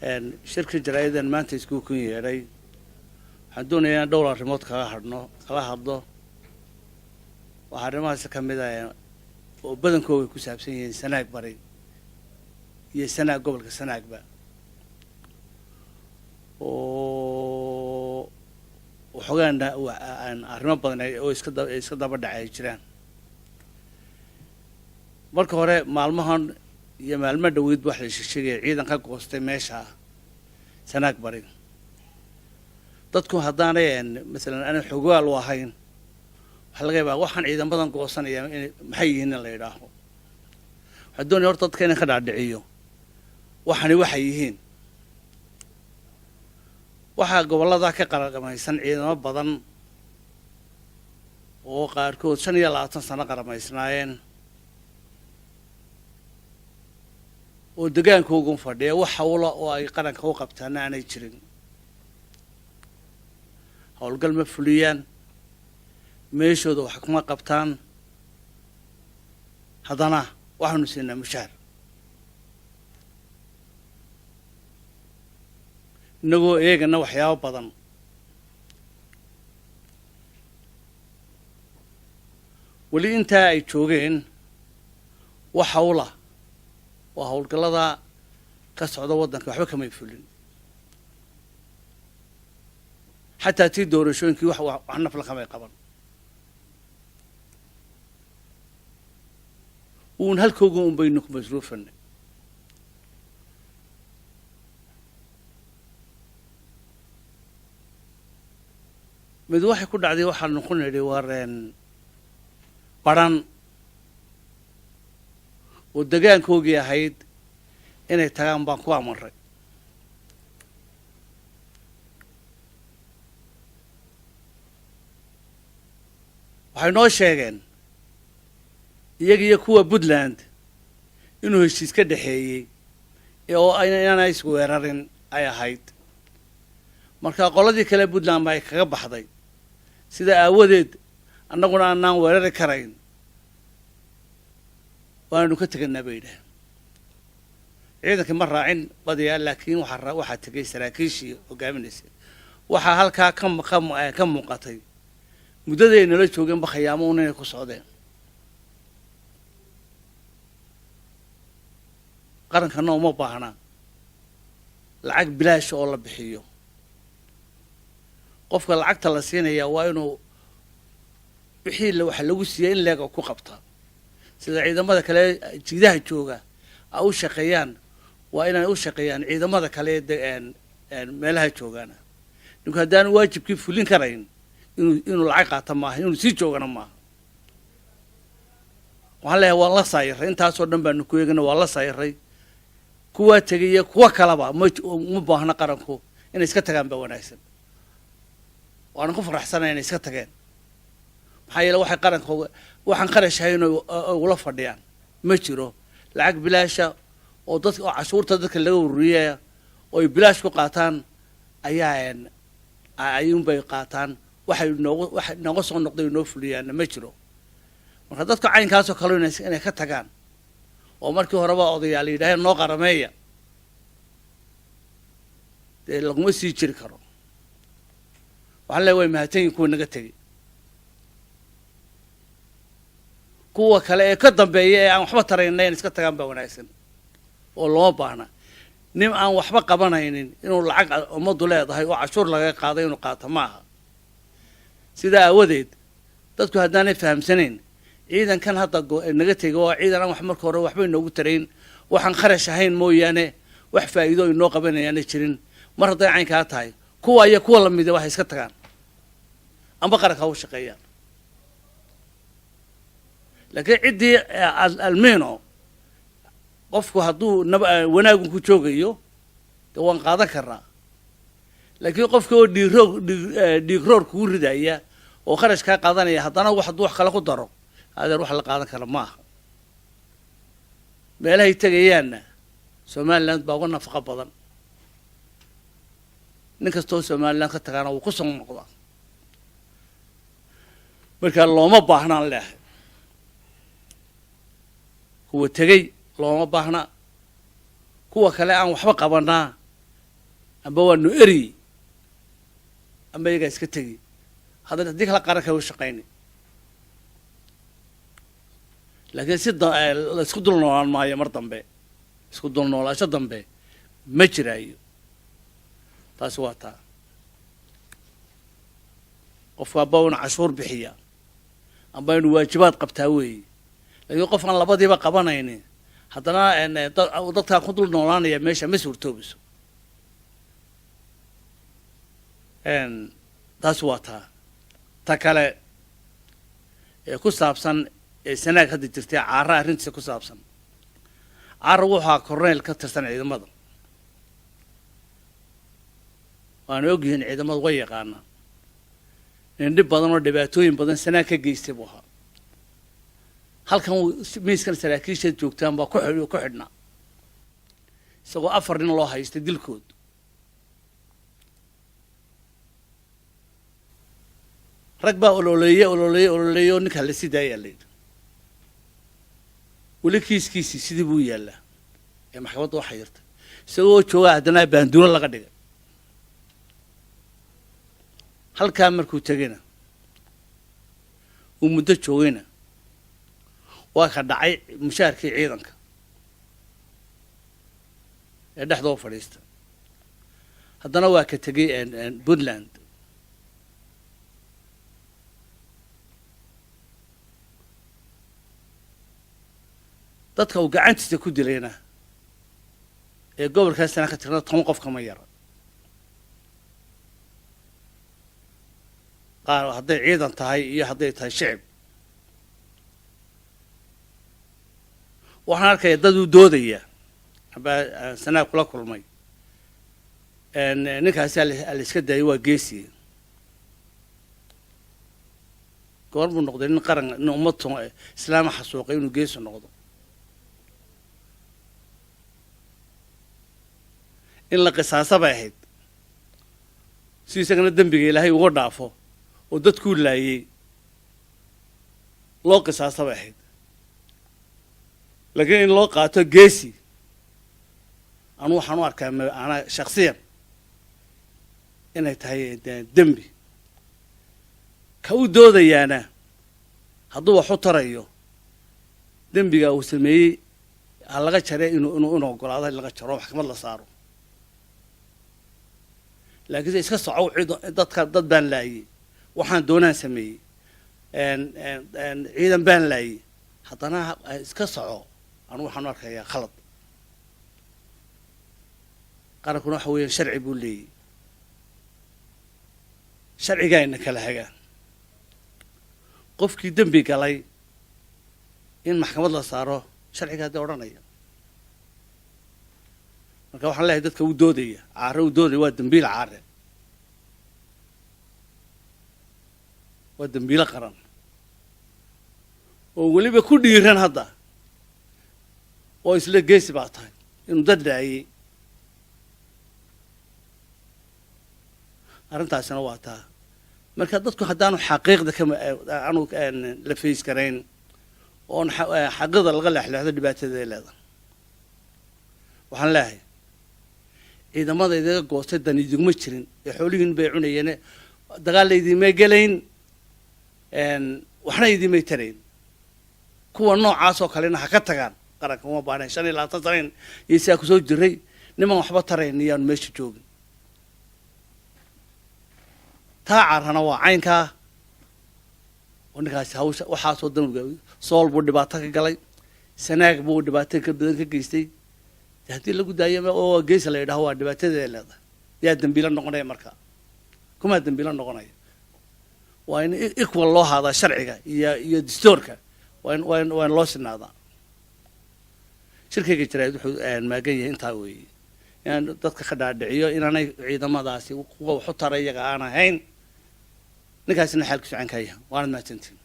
shirka jaraa'idan maanta isku kun yeeray waxaan doonayaa dhowr arrimood kala hadlo waxa arrimahaas ka mid ah oo badankooda ku saabsan yihiin sanaag bari iyo sanaag gobolka sanaagba oo xogaana arrimo badan oo iska daba dhacay jiraan marka hore maalmahan iyo maalmo dhaweyd wax la sheegay ciidan ka goostay meesha sanaag bari dadku haddaanay mesela ana xogaal u ahayn waxa laga yaabaa waxaan ciidan badan goosanaya maxay yihiin la yiraahdo waxa doonay horta dadka inay ka dhaadhiciyo waxani waxay yihiin waxa gobolada ka qaraqamaysan ciidamo badan oo qaarkood 25 sano qaramaysnaayeen oo degaankoogu fadhiya wax hawlo oo ay qaranka u qabtaan aanay jirin hawlgal ma fuliyaan meeshooda wax kuma qabtaan haddana waxaanu siinaa mushaar inagoo eegana waxyaabo badan weli intaa ay joogeen wax hawla waa hawlgallada ka socda waddanka waxba kamay fulin xataa tii doorashooyinkii wax nafla kamay qaban uun halkooga un baynu ku masruufanay mid waxay ku dhacday waxaan noqon nidhi wareen baran oo degaankoogii ahayd inay tagaan baan ku amarray waxay noo sheegeen iyaga iyo kuwa Puntland inuu heshiis ka dhaxeeyay oo inaanay isku weerarin ay ahayd marka qoladii kale Puntland ay kaga baxday sida aawadeed annaguna aanan weerari karayn waanu ka tagnaa bayda ciidanka ma raacin badiyaa laakiin waxa tagay saraakiishii hogaaminaysa waxa halka ka muuqatay muddadeena la joogeen bakhayaamo inay ku socdeen qarankana uma baahna lacag bilaash oo la bixiyo qofka lacagta la siinaya waa inuu wixii waxa lagu siiyay in leega ku qabta sida ciidamada kale jiidaha jooga ay u shaqeeyaan waa inay u shaqeeyaan ciidamada kale meelaha joogaana ninku haddaan waajibkii fulin karayn inuu lacag qaato maaha inuu sii joogana maaha waxaan leeyahay waan la saayiray intaasoo dhan baanu ku eegana waa la saayiray kuwa tagaya kuwa kalaba ma baahna qaranku inay iska tagaan ba wanaagsan waan ku faraxsanahay inay iska tageen maxaa yeelay waxay qarankooga waxaan qarashahay inay ula fadhiyaan ma jiro lacag bilaasha oo dadka oo cashuurta dadka laga ururiyay oo ay bilaash ku qaataan ayaa ayuun bay qaataan waxay nooga soo noqday inoo fuliyaan ma jiro marka dadka caynkaas oo kale inay ka tagaan oo markii horeba odayaal yidhaaheen noo qarameeya dee laguma sii jiri karo waxaan leeyahay way mahadsanyihiin kuwa naga tegey kuwa kale ee ka dambeeya ee aan waxba taraynay in iska tagaan baa wanaagsan oo loo baahna nin aan waxba qabanaynin inuu lacag ummaddu leedahay oo cashuur laga qaaday inuu qaato maaha sidaa aawadeed dadku haddaanay fahamsanayn ciidankan hadda naga tegay oo ciidan aan wax marka hore waxba inoogu tarayn waxaan kharash ahayn mooyaane wax faa'iido inoo qabanayaana jirin mar hadday caynkaa tahay kuwa iyo kuwa lamida waxay iska tagaan amba qaranka u shaqeeyaan laakiin ciddii almeeno qofku hadduu wanaagun ku joogayo dee waan qaadan karnaa laakiin qofka oo dhiigroor kugu ridaya oo kharash kaa qaadanaya haddana hadduu wax kale ku daro adeer wax la qaadan kara maaha meelahay tegayaanna Somaliland baa uga nafaqo badan nin kastoo Somaliland ka tagana wuu ku soo noqdaa marka looma baahnaan leeyahay kuwa tegay looma baahna kuwa kale aan waxba qabanaa amba waa nu eri amba iyagaa iska tegi haddii kala qaranka u shaqayni laakiin si la isku dul noolaan maayo mar dambe isku dul noolaasho dambe ma jiraayo taasi waa taa qofka aba una cashuur bixiya amba inu waajibaad qabtaa weeye laakiin qof aan labadiiba qabanayni haddana dadkaa ku dul noolaanaya meesha ma suurtoobayso taasi waa taa ta kale ee ku saabsan ee sanaag hadda jirtay caara arrintiisa ku saabsan caara wuxuu ahaa korneyl ka tirsan ciidamada waana ogyihiin ciidamadu way yaqaanaa in dhib badan oo dhibaatooyin badan sanaag ka geystay buu ahaa halkan miiskan saraakiisha joogtaan baa ku xidhnaa isagoo 4 nin loo haystay dilkood rag baa ololeeyo ninka la sii daaya leeyahay weli kiiskiisii sidii buu yaallaa ee maxkamadda waxa yartay isagoo jooga haddana baanduulo laga dhigay halkaa markuu tegayna uu muddo joogayna waa ka dhacay mushaarkii ciidanka ee dhexdoo fadhiista haddana waa ka tegay Puntland dadka uu gacantiisa ku dilayna ee gobolkaasna ka tirna 10 qof kama yara qaar hadday ciidan tahay iyo hadday tahay shacab waxaan arkay dad u doodaya aba sanaa kula kulmay ninkaas la iska daayay waa geesi goor buu noqday nin qaran nin ummad islaam xasuuqay inuu geesi noqdo in la qisaasa bay ahayd si isagana dambiga ilaahay uga dhaafo oo dadku laayay loo qisaasa bay ahayd laakiin in loo qaato geesi anu waxaan u arkaa ana shakhsiyan inay tahay dambi ka u doodayaana hadduu wax u tarayo dambiga uu sameeyey ha laga jaray inuu ogolaado in laga jaro maxkamad la saaro laakiin iska socow dad baan laayay waxaan doonaan sameeyey ciidan baan laayay haddana iska soco anu waxaan u arkayaa khalad qarankuna waxa weeyaan sharci buu leeyahy sharcigaayna kala hagaan qofkii dembi galay in maxkamad la saaro sharciga hadda odhanaya marka waxaan leeyahay dadka u doodaya caare u doodaya waa dambiil caare waa dambiilo qaran oo weliba ku dhiiran hadda oo isla geesi baa tahay inuu dad laayay arrintaasina waa taa marka dadku haddaanu xaqiiqda aanu la fays karayn oon xaqiiqda laga leexleexdo dhibaatada ay leedahay waxaan leeyahay ciidamada idaga goostay dan idinma jirin ee xoolihiin bay cunayeen dagaal idinma gelayn waxna idinmay tarayn kuwa noocaas oo kalena ha ka tagaan qaranka uma baahnayn 25 sano iyo sidaa ku soo jiray niman waxba tarayn iyaan meesha joogin taa carana waa caynkaa oo ninkaasi hawsha waxaasoo dambiga sool buu dhibaato ka galay sanaag buu dhibaato ka badan ka geystay haddii lagu daayo oo geesi la yidhaaho waa dhibaatadeeda leedahay yaa dambiilo noqonaya markaa kuma dambiilo noqonaya waa in equal loo haadaa sharciga iyo dastuurka waa in loo sinaadaa shirkayga jirayd wuxuu maagan yahay intaa weeye inaan dadka ka dhaadhiciyo inaanay ciidamadaasi kuwa wax u tara iyaga aan ahayn ninkaasina xaalkiisu caynkaa yahay waanad mahadsantiin